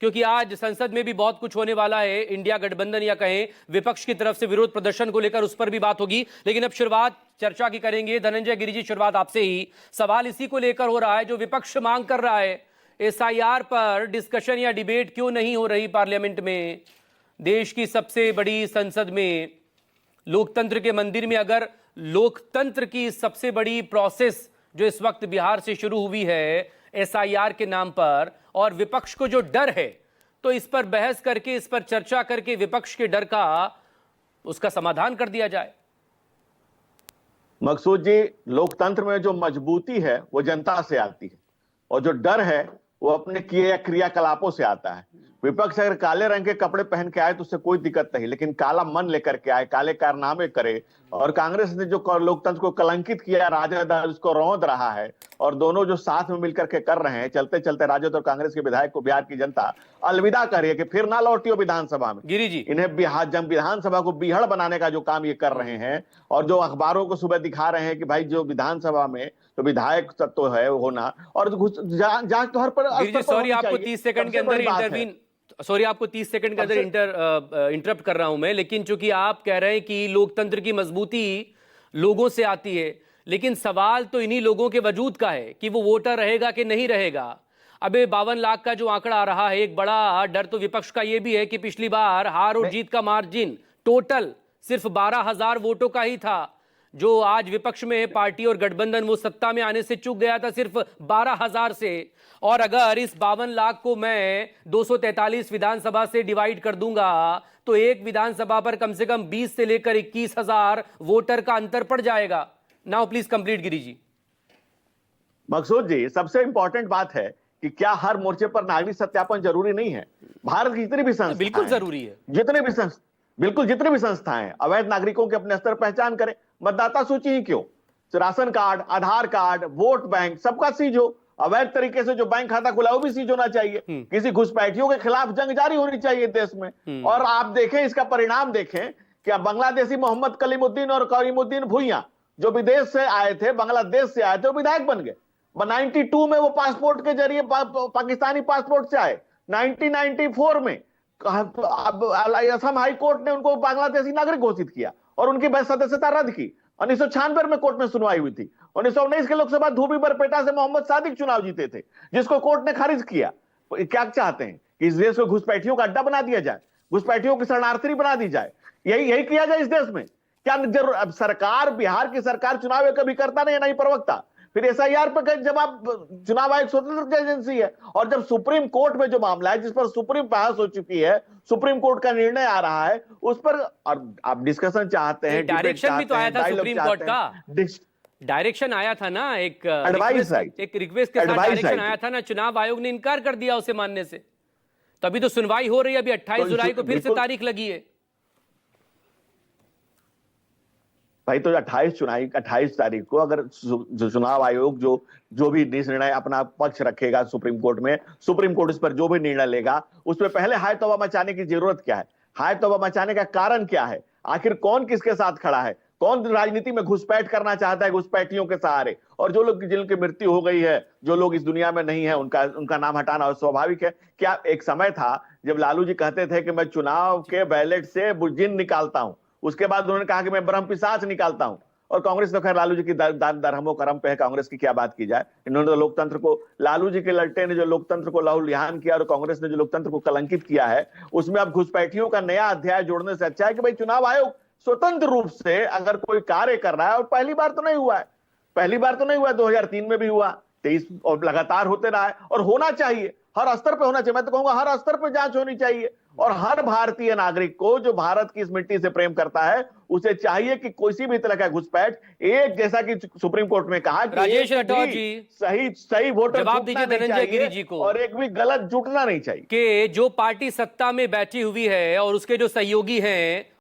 क्योंकि आज संसद में भी बहुत कुछ होने वाला है। इंडिया गठबंधन या कहें विपक्ष की तरफ से विरोध प्रदर्शन को लेकर उस पर भी बात होगी। लेकिन अब शुरुआत चर्चा की करेंगे। धनंजय गिरि जी, शुरुआत आपसे ही। सवाल इसी को लेकर हो रहा है जो विपक्ष मांग कर रहा है, एसआईआर पर डिस्कशन या डिबेट क्यों नहीं हो रही पार्लियामेंट में? देश की सबसे बड़ी संसद में, लोकतंत्र के मंदिर में, अगर लोकतंत्र की सबसे बड़ी प्रोसेस जो इस वक्त बिहार से शुरू हुई है एसआईआर के नाम पर, और विपक्ष को जो डर है, तो इस पर बहस करके, इस पर चर्चा करके विपक्ष के डर का उसका समाधान कर दिया जाए। मकसूद जी, लोकतंत्र में जो मजबूती है वो जनता से आती है, और जो डर है वो अपने किए क्रियाकलापों से आता है। विपक्ष अगर काले रंग के कपड़े पहन के आए तो उससे कोई दिक्कत नहीं, लेकिन काला मन लेकर के आए, काले कारनामे करे। और कांग्रेस ने जो लोकतंत्र को कलंकित किया, राजद उसको रौंद रहा है, और दोनों जो साथ में मिलकर के कर रहे हैं, चलते चलते राजद और कांग्रेस के विधायक को बिहार की जनता अलविदा कर रही है कि फिर ना लौटियो विधानसभा में। गिरि जी, इन्हें बिहार जब विधानसभा को बीहड़ बनाने का जो काम ये कर रहे हैं, और जो अखबारों को सुबह दिखा रहे हैं कि भाई जो विधानसभा में तो विधायक तो है होना, और जांच तो हर पर सॉरी आपको 30 सेकंड के अंदर इंटरवीन, सॉरी आपको 30 सेकंड के अंदर इंटरप्ट कर रहा हूं मैं। लेकिन चूंकि आप कह रहे हैं कि लोकतंत्र की मजबूती लोगों से आती है, लेकिन सवाल तो इन्हीं लोगों के वजूद का है कि वो वोटर रहेगा कि नहीं रहेगा। अबे 52 लाख का जो आंकड़ा आ रहा है, एक बड़ा डर तो विपक्ष का ये भी है कि पिछली बार हार और जीत का मार्जिन टोटल सिर्फ 12,000 वोटों का ही था। जो आज विपक्ष में है पार्टी और गठबंधन, वो सत्ता में आने से चूक गया था सिर्फ 12,000 से। और अगर इस 52 लाख को मैं 243 विधानसभा से डिवाइड कर दूंगा तो एक विधानसभा पर कम से कम 20 से लेकर 21,000 वोटर का अंतर पड़ जाएगा। Now please complete Giri ji. मकसूद जी, सबसे इंपॉर्टेंट बात है कि क्या हर मोर्चे पर नागरिक सत्यापन जरूरी नहीं है? भारत की जितनी भी संस्थाएं, बिल्कुल जरूरी है, जितनी भी संस्थाएं अवैध नागरिकों के अपने स्तर पहचान करें। मतदाता सूची ही क्यों, राशन कार्ड, आधार कार्ड, वोट बैंक, सबका सीज हो। अवैध तरीके से जो बैंक खाता खुला वो भी सीज होना चाहिए। किसी घुसपैठियों के खिलाफ जंग जारी होनी चाहिए देश में। और आप देखें, इसका परिणाम देखें कि बांग्लादेशी मोहम्मद कलीमुद्दीन और करीमुद्दीन भुइयां जो विदेश से आए थे, बांग्लादेश से आए थे, वो विधायक बन गए। 92 में वो पासपोर्ट के जरिए पाकिस्तानी पासपोर्ट से आए। 1994 में असम हाई कोर्ट ने उनको बांग्लादेशी नागरिक घोषित किया और उनकी सदस्यता रद्द की। 1996 में कोर्ट में सुनवाई हुई थी। 1919 के लोकसभा धोबी बरपेटा से मोहम्मद सादिक चुनाव जीते थे, जिसको कोर्ट ने खारिज किया। क्या चाहते हैं कि इस देश को घुसपैठियों का अड्डा बना दिया जाए, घुसपैठियों की शरणार्थी बना दी जाए? यही किया जाए इस देश में? क्या जरूर? अब सरकार, बिहार की सरकार चुनाव कभी करता नहीं, नहीं प्रवक्ता। फिर एसआईआर पर जब आप, चुनाव आयोग स्वतंत्र एजेंसी है, और जब सुप्रीम कोर्ट में जो मामला है जिस पर सुप्रीम बहस हो चुकी है, सुप्रीम कोर्ट का निर्णय आ रहा है उस पर, और आप डिस्कशन चाहते हैं, डायरेक्शन भी तो आया था सुप्रीम कोर्ट का, डायरेक्शन आया था ना, एक रिक्वेस्ट के साथ डायरेक्शन आया था ना। चुनाव आयोग ने इनकार कर दिया उसे मानने से। तभी तो सुनवाई हो रही है। अभी 28 जुलाई को फिर से तारीख लगी है भाई। तो 28 तारीख को अगर चुनाव आयोग जो भी निर्णय अपना पक्ष रखेगा सुप्रीम कोर्ट में, सुप्रीम कोर्ट इस पर जो भी निर्णय लेगा, उस पर पहले हाय तौबा मचाने की जरूरत क्या है? हाय तौबा मचाने का कारण क्या है? आखिर कौन किसके साथ खड़ा है? कौन राजनीति में घुसपैठ करना चाहता है घुसपैठियों के सहारे? और जो लोग, जिनकी मृत्यु हो गई है, जो लोग इस दुनिया में नहीं है, उनका नाम हटाना स्वाभाविक है। क्या एक समय था जब लालू जी कहते थे कि मैं चुनाव के बैलेट से जिन निकालता हूं, उसके बाद उन्होंने कहा कि मैं ब्रह्म पिशाच निकालता हूं। और कांग्रेस तो खैर लालू जी की दरहमो करम पे है, कांग्रेस की क्या बात की जाए। इन्होंने तो लोकतंत्र को, लालू जी के लड़के ने जो लोकतंत्र को लहूलुहान किया और कांग्रेस ने जो लोकतंत्र को कलंकित किया है, उसमें अब घुसपैठियों का नया अध्याय जोड़ने से अच्छा है कि भाई चुनाव आयोग स्वतंत्र रूप से अगर कोई कार्य कर रहा है, और पहली बार तो नहीं हुआ है, 2003 में भी हुआ, 23 और लगातार होते रहा है, और होना चाहिए, हर स्तर पे होना चाहिए। मैं तो कहूंगा हर स्तर पे जांच होनी चाहिए। और हर भारतीय नागरिक को जो भारत की इस मिट्टी से प्रेम करता है, उसे चाहिए कि किसी भी तरह का घुसपैठ, एक जैसा कि सुप्रीम कोर्ट में कहा कि राजेश राठौर जी सही वोटर जवाब दीजिए धनंजय गिरि जी को, और एक भी गलत जुटना नहीं चाहिए। कि जो पार्टी सत्ता में बैठी हुई है और उसके जो सहयोगी हैं